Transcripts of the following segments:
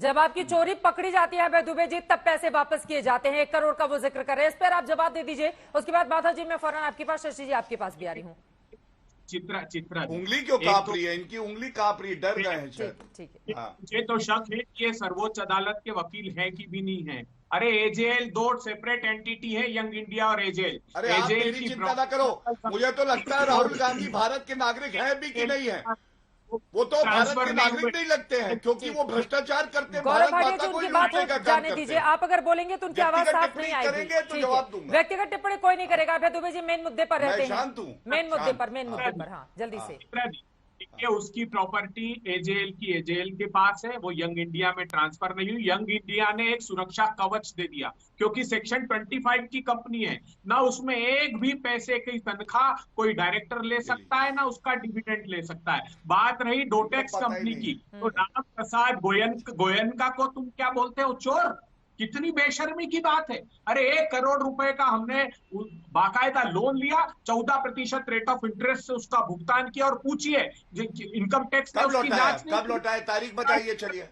जब आपकी चोरी पकड़ी जाती है अभय दुबे जी, तब पैसे वापस किए जाते हैं। 1 करोड़ का वो जिक्र कर रहे हैं, इस पर आप जवाब दे दीजिए। उसके बाद माधव जी मैं फौरन आपके पास, शशि जी आपके पास भी आ रही हूँ। चित्रा उंगली क्यों कांप रही है? इनकी उंगली कांप रही है, डर गए हैं शायद। ठीक है। हाँ। मुझे तो शक है कि ये सर्वोच्च अदालत के वकील हैं कि भी नहीं है। अरे एजेएल 2 सेपरेट एंटिटी है, यंग इंडिया और एजेएल। अरे आप मेरी चिंता ना करो, मुझे तो लगता है राहुल गांधी भारत के नागरिक हैं भी कि नहीं है। वो तो भारत के नागरिक नहीं लगते हैं, क्योंकि वो भ्रष्टाचार करते हैं। गौरव भाटिया जी उनकी बात हो जाने दीजिए, आप अगर बोलेंगे तो उनकी आवाज साफ नहीं आएगी। तो जवाब दूंगा। व्यक्तिगत टिप्पणी कोई नहीं करेगा। अभय दुबे जी मेन मुद्दे पर रहते हैं, शांत हूं, मेन मुद्दे पर। हाँ जल्दी से। ये उसकी प्रॉपर्टी एजेएल के पास है, वो यंग इंडिया में ट्रांसफर नहीं हुई। यंग इंडिया ने एक सुरक्षा कवच दे दिया, क्योंकि सेक्शन 25 की कंपनी है ना, उसमें एक भी पैसे की तनख्वाह कोई डायरेक्टर ले सकता है ना उसका डिविडेंड ले सकता है। बात रही डोटेक्स कंपनी की, तो राम प्रसाद गोयनका को तुम क्या बोलते हो, चोर? कितनी बेशर्मी की बात है। अरे 1 करोड़ रुपए का हमने बाकायदा लोन लिया, 14% रेट ऑफ इंटरेस्ट से उसका भुगतान किया, और पूछिए इनकम टैक्स ने उसकी जांच नहीं। कब लौटाया? तारीख बताइए, चलिए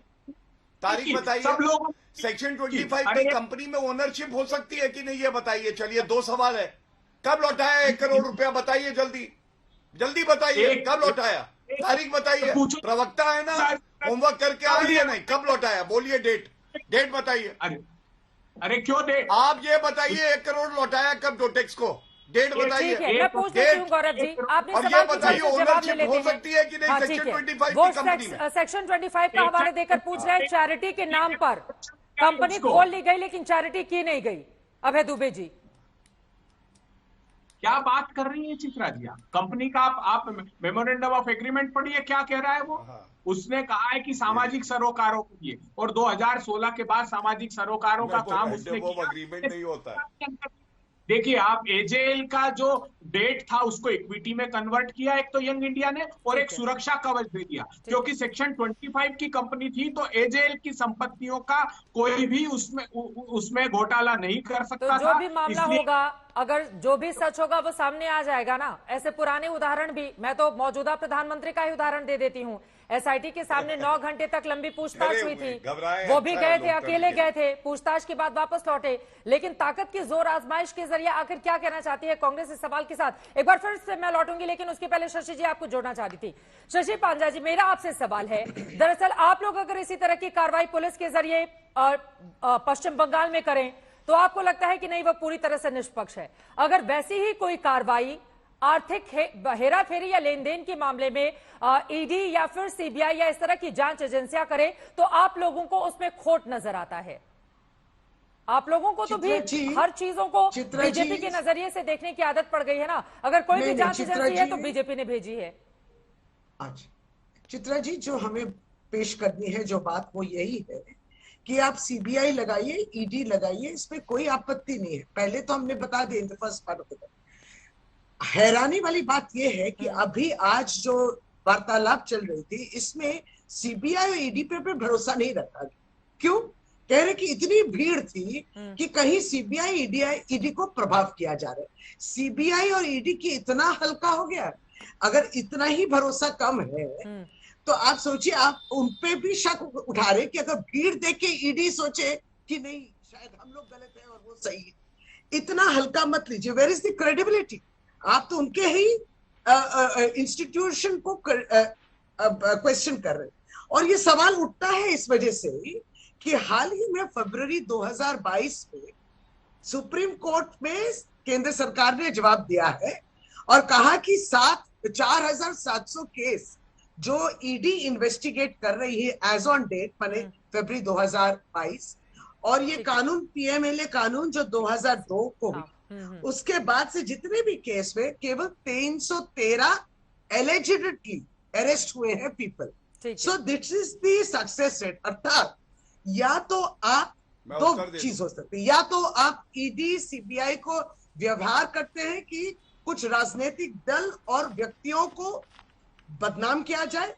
तारीख बताइए। सब लोग सेक्शन 25 की कंपनी में ओनरशिप हो सकती है कि नहीं, ये बताइए। चलिए 2 सवाल है, कब लौटाया 1 करोड़ रुपया? बताइए जल्दी जल्दी बताइए, कब लौटाया? तारीख बताइए। प्रवक्ता है ना, होमवर्क करके आ रही है नहीं? कब लौटाया? बोलिए, डेट बताइए। अरे क्यों डेट? आप ये बताइए 1 करोड़ लौटाया कब डोटेक्स को? डेट बताइए। मैं पूछ लेती हूँ गौरव जी, आपने और ये बताइए ओनरशिप हो सकती है कि नहीं सेक्शन 25 की कंपनी में? सेक्शन 25 का हवाले देकर पूछ रहे हैं। चैरिटी के नाम पर कंपनी खोल ली गई, लेकिन चैरिटी की नहीं गई। अभय दुबे जी क्या बात कर रही है चित्रा जी? कंपनी का आप मेमोरेंडम ऑफ एग्रीमेंट पढ़िए, क्या कह रहा है वो। उसने कहा है कि सामाजिक सरोकारों के लिए, और 2016 के बाद सामाजिक सरोकारों का काम उसने किया। एग्रीमेंट नहीं होता है। देखिए आप, एजेएल का जो डेट था उसको इक्विटी में कन्वर्ट किया एक तो यंग इंडिया ने, और एक सुरक्षा कवच दे दिया, क्योंकि सेक्शन 25 की कंपनी थी तो एजेएल की संपत्तियों का कोई भी उसमें घोटाला नहीं कर सकता तो जो भी मामला होगा, अगर जो भी सच होगा वो सामने आ जाएगा ना। ऐसे पुराने उदाहरण भी, मैं तो मौजूदा प्रधानमंत्री का ही उदाहरण दे देती हूँ। एसआईटी के सामने 9 घंटे तक लंबी पूछताछ हुई थी, वो भी गए थे, अकेले गए थे, पूछताछ के बाद वापस लौटे। लेकिन ताकत की जोर आजमाइश के जरिए आखिर क्या कहना चाहती है कांग्रेस इस सवाल के साथ? एक बार फिर से मैं लौटूंगी, लेकिन उसके पहले शशि जी आपको जोड़ना चाह रही थी। शशि पांजा जी, मेरा आपसे सवाल है, दरअसल आप लोग अगर इसी तरह की कार्रवाई पुलिस के जरिए पश्चिम बंगाल में करें तो आपको लगता है कि नहीं वह पूरी तरह से निष्पक्ष है? अगर वैसी ही कोई कार्रवाई आर्थिक हेराफेरी या लेन देन के मामले में ईडी या फिर सीबीआई या इस तरह की जांच एजेंसियां करे, तो आप लोगों को उसमें खोट नजर आता है? आप लोगों को तो भी हर चीजों को बीजेपी के नजरिए से देखने की आदत पड़ गई है ना। अगर कोई भी जांच एजेंसी है तो बीजेपी ने भेजी है। चित्रा जी, जो हमें पेश करनी है जो बात, वो यही है कि आप सीबीआई लगाइए, ईडी लगाइए, इसमें कोई आपत्ति नहीं है। पहले तो हमने बता दिया in the first part of the. हैरानी वाली बात यह है कि अभी आज जो वार्तालाप चल रही थी, इसमें सीबीआई और ईडी पे भरोसा नहीं रखा गया। क्यों? कह रहे कि इतनी भीड़ थी कि कहीं सीबीआई ईडी को प्रभाव किया जा रहा है। सीबीआई और ईडी की इतना हल्का हो गया। अगर इतना ही भरोसा कम है तो आप सोचिए, आप उनपे भी शक उठा रहे कि अगर भीड़ देख के ईडी सोचे कि नहीं शायद हम लोग गलत है और वो सही है। इतना हल्का मत लीजिए। Where is the credibility? आप तो उनके ही इंस्टीट्यूशन को क्वेश्चन कर रहे हैं। और ये सवाल उठता है इस वजह से कि हाल ही में फरवरी 2022 में सुप्रीम कोर्ट में केंद्र सरकार ने जवाब दिया है और कहा कि 4700 केस जो ईडी इन्वेस्टिगेट कर रही है एज ऑन डेट, माने फरवरी 2022, और ये कानून पीएमएलए कानून जो 2002 को हुई, उसके बाद से जितने भी केस में केवल 313 एलिजिडली अरेस्ट हुए हैं people. So this is the success rate. अर्थात या तो आप दो चीज हो सकती है, या तो आप ईडी सीबीआई को व्यवहार करते हैं कि कुछ राजनीतिक दल और व्यक्तियों को बदनाम किया जाए,